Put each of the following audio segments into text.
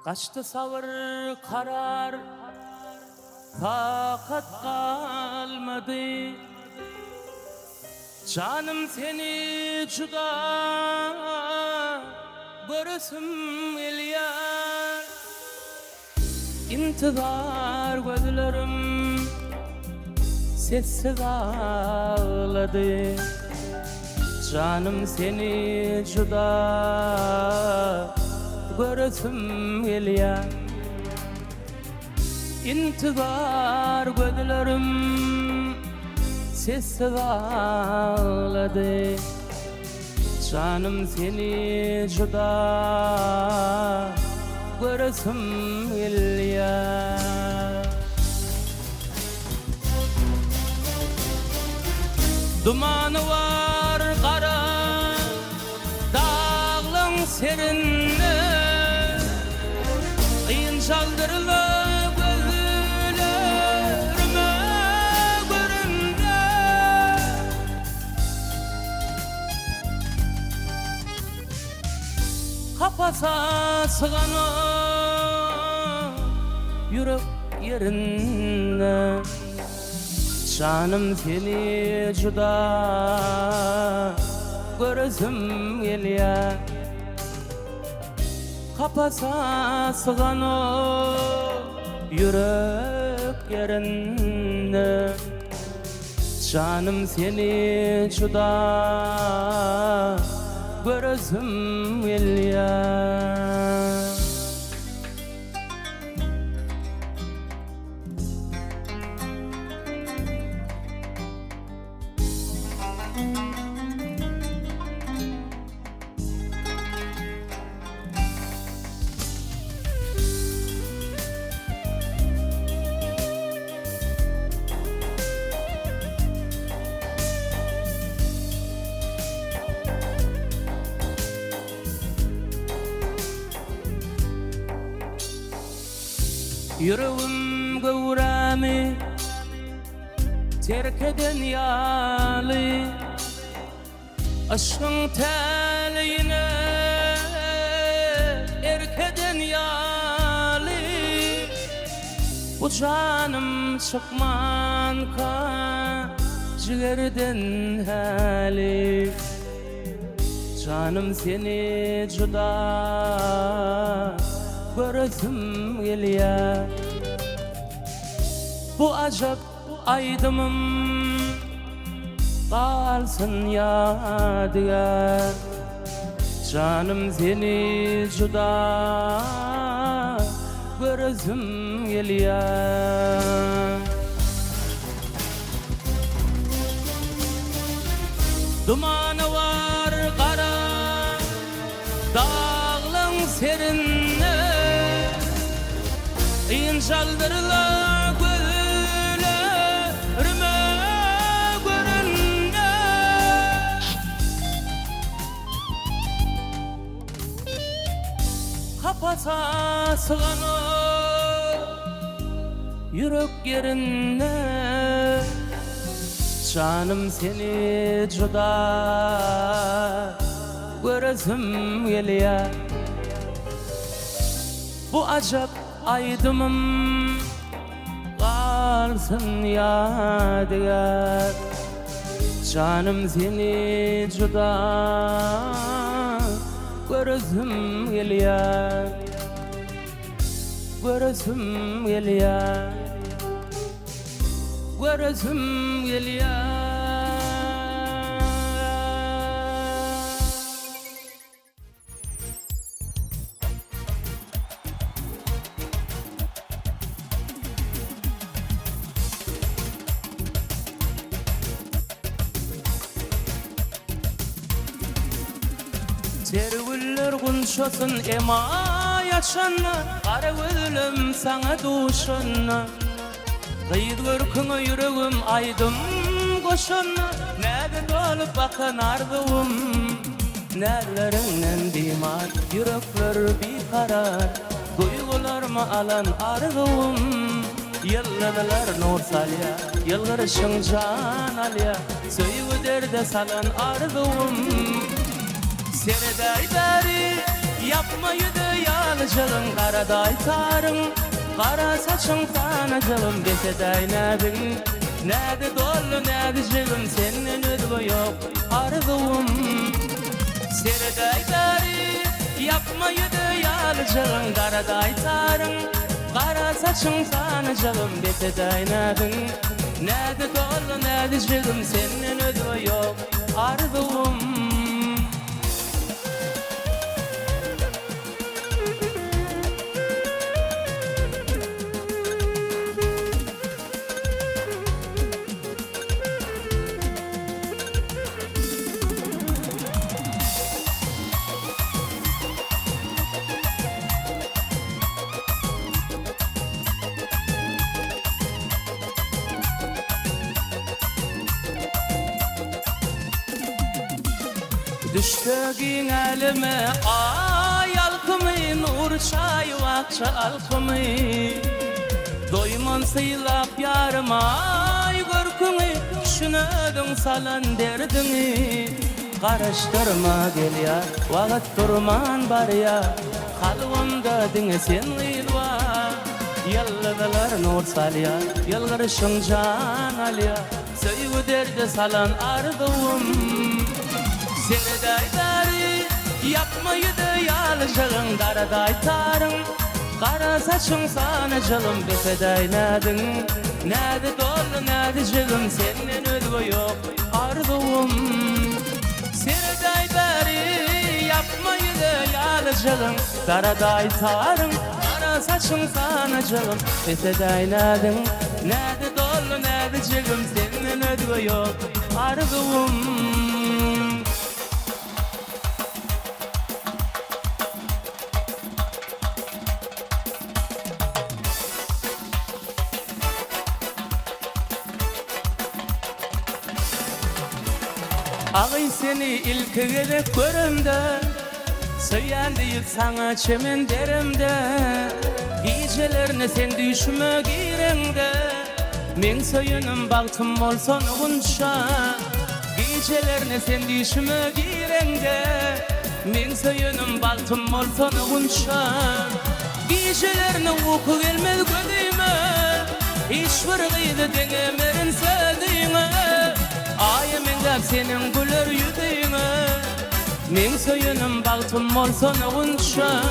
Kaçtı sabır karar, takat kalmadı. Canım seni juda görüsüm eliyar. İntizar gözlerim sessiz ağladı. Canım seni juda görüsüm eliyar. İntizar gözlerim sessiz ağladı. Canım seni juda görüsüm eliyar. Dumanı var kara dağlın serinde, kıyın çaldırılı gözlerime göründe. Kapasa sığan o yürek yerinde. Canım seni juda görüsüm eliyar. Kapasa sığan o yürek yerinde. Canım seni juda görüsüm eliyar. Yüreğim gıvrami terk eden yali, aşkın teliyine erk eden yali. Bu canım çıkman ka ciğerden hali. Canım seni juda görüsüm eliyar. Bu acap aydımım kalsın yadigar. Canım seni juda görüsüm eliyar. Dumanı var kara dağlın serinde, kıyın çaldırılı gözlerime göründe. Kapasa sığan o yürek yerinde. Canım seni juda görüsüm eliyar. Bu acap aydımım kalsın yadigar. Canım seni juda görüsüm eliyar. Görüsüm eliyar. Görüsüm eliyar. Sergüller kunşasın ema yaşanna, kara gözlüm sana duşanna. Kıyıd görküňe yüreğim aydım koşanna, näde dolup bakan ardyum. Nerlerinden dimar, yürekler bikarar, duygularımı alan ardyum. Yılladılar nur salya, yılgırışın can alya, söýgü derde salan ardyum. Sereday beri Yapmaydı yalıcılın karaday tarın, kara saçın tanıcılın beseday nebin. Näde dolu näde jigim senden ödü yok arzuum. Serday dari yapmaydı yalıcılın karaday tarın, kara saçın tanıcılın beseday nebin. Näde dolu näde jigim senden ödü yok arzuum. Düştüğün elime ay alkımı, nur çay vakça alkımı. Doyman sıylap yarım ay görkünü, şünödün salan derdini. Karıştırma gel ya, vakit durman var ya, kalbimde dine sen gılva. Yıllıdılar nur salya, yılgırışın can alya, söygü derdi salan arzuum. Serday dari yapmaydı yalıcılın karaday tarın, kara saçın sanıcılın beseday nadın. Näde dolu näde jigim senden ödü yok arzuum. Serday dari yapmaydı yalıcılın karaday tarın, kara saçın sanıcılın beseday nadın. Näde dolu näde jigim senden ödü yok arzuum. Ağay seni ilk gelip görümde, söylendi yıl sana çemen derimde. Gecelerine sen düşme girende, men soyunum baktım olsan unça. Gecelerine sen düşme girende, men soyunum baktım olsan unça. Gecelerine uyku gelmez gözüme, hiçbir gıydı denemerin söylediğine. Ayım engap senin gülür yüzüğüne, men soyunum baktım olsan unça.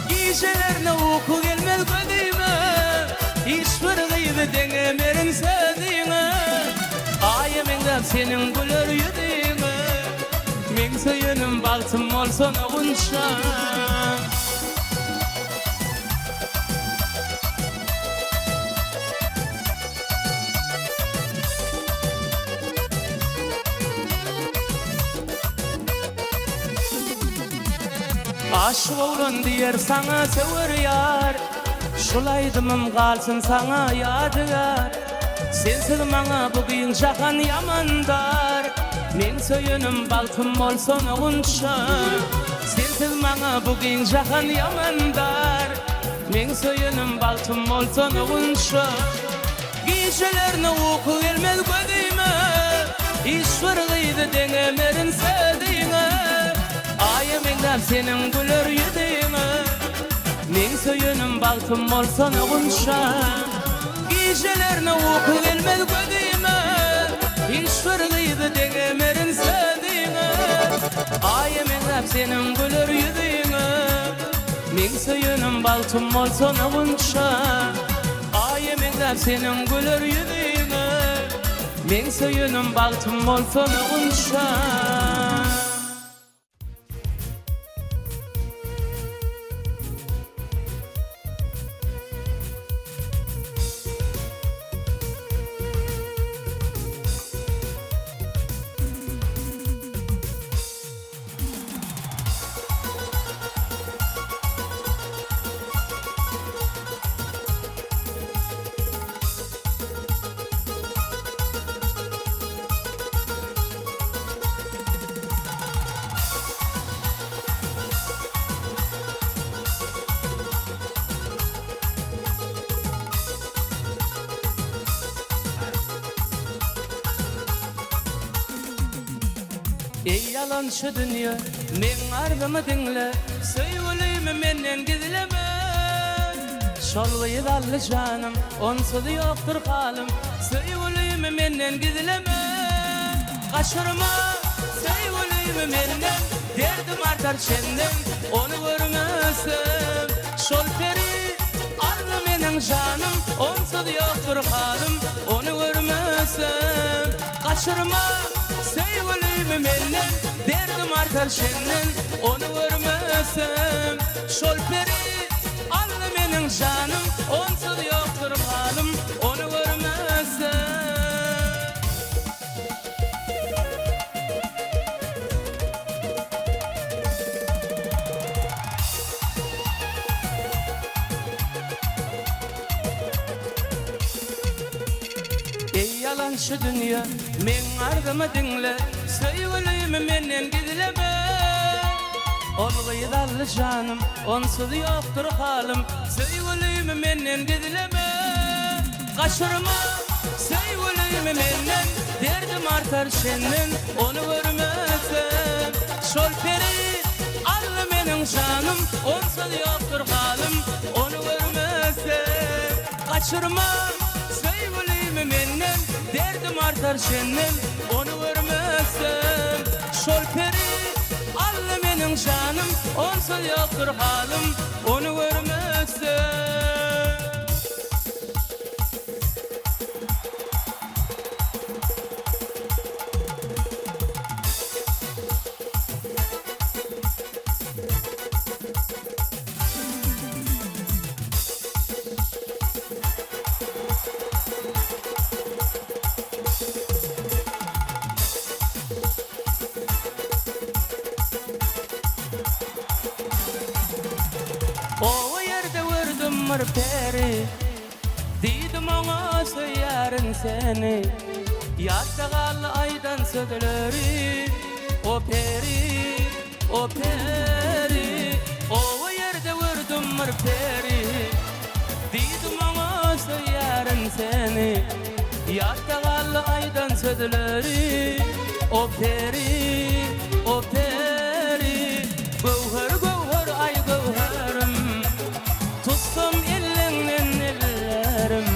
Gecelerine uyku gelmez gözüme, hiçbir gıydı denemerin söylediğine. Ayım engap senin gülür yüzüğüne, men soyunum baktım olsan unça. Aşık olun diyer sana sever yar, şulaydımım kalsın sana yadıgar. Sensiz bana bugün jahan yamandar, men soyunum balkım olsun unça. Sensiz bana bugün jahan yamandar, men soyunum balkım olsun unça. Gecelerine uyku gelmez gözüme, hiçbir gıydı denemerin söylediğine. Ayım engap senin gülür yüzüğüne, men soyunum baktım olsan unça. Gecelerine uyku gelmez gözüme, hiçbir gıydı denemerin söylediğine. Ayım engap senin gülür yüzüğüne, men soyunum baktım olsan unça. Ayım engap senin gülür yüzüğüne, men soyunum baktım olsan unça. Ey yalançı dünya, men ardımı dinle, Söýgülümi menden gizleme. Şol gydally janym onsuz ýokdur halym. Söýgülümi menden gizleme. Gaşyrma söýgülümi menden, derdim artar senden onu görmesem. Şol peri arly meniň janym onsuz ýokdur halym onu görmesem. Gaşyrma söýgülümi menden, derdim artar senden onu görmesem. Şol peri arly meniň janym onsuz ýokdur halym onu görmesem. Yalan şu dünya, men ardymı dinle. Söýgülümi menden gizleme. Ol gydally janym onsuz ýokdur halym. Söýgülümi menden gizleme. Gaşyrma söýgülümi menden, derdim artar senden onu görmesem. Şol peri arly meniň janym onsuz ýokdur halym onu görmesem. Gaşyrma söýgülümi menden, derdim artar senden onu görmesem. Şol peri arly meniň janym onsuz ýokdur halym onu görmesem. O yerde gördüm bir peri, diýdim oňa söýärin seni. Ýatda galy aýdan södüleri, o peri, o peri. O yerde gördüm bir peri, diýdim oňa söýärin seni. Ýatda galy aýdan södüleri, o peri, o peri. Gowher gowher ay gowherim, tutsam elleňden ellerim.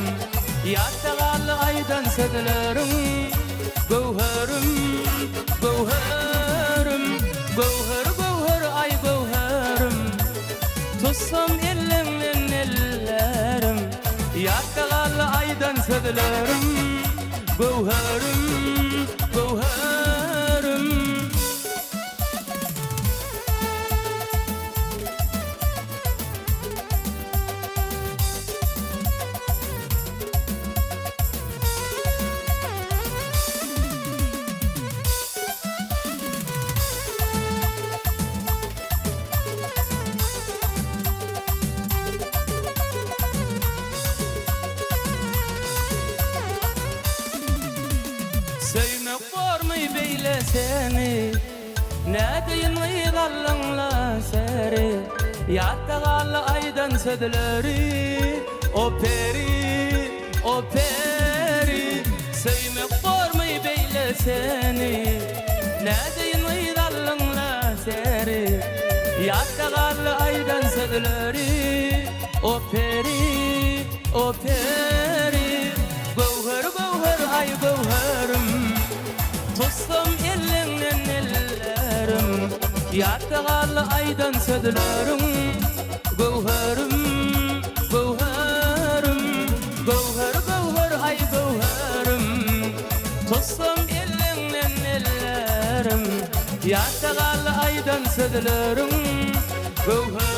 Ýatda galy aýdan södülerim, gowherim, gowherim. Gowher gowher ay gowherim, tutsam elleňden ellerim. Ýatda galy aýdan södülerim, gowherim, gowherim. Söymek bormy beýle seni, nädeýin ýygalyňla seri. Ýatda galy aýdan södüleri, o peri, o peri. Söymek bormy beýle seni, nädeýin ýygalyňla seri. Ýatda galy aýdan södüleri, o peri, o peri. Gowher gowher ay gowherim, tutsam elleňden ellerim. Ýatda galy aýdan södülerim, gowherim, gowherim. Gowher gowher ay gowherim, tutsam elleňden ellerim. Ýatda galy aýdan södülerim, gowherim.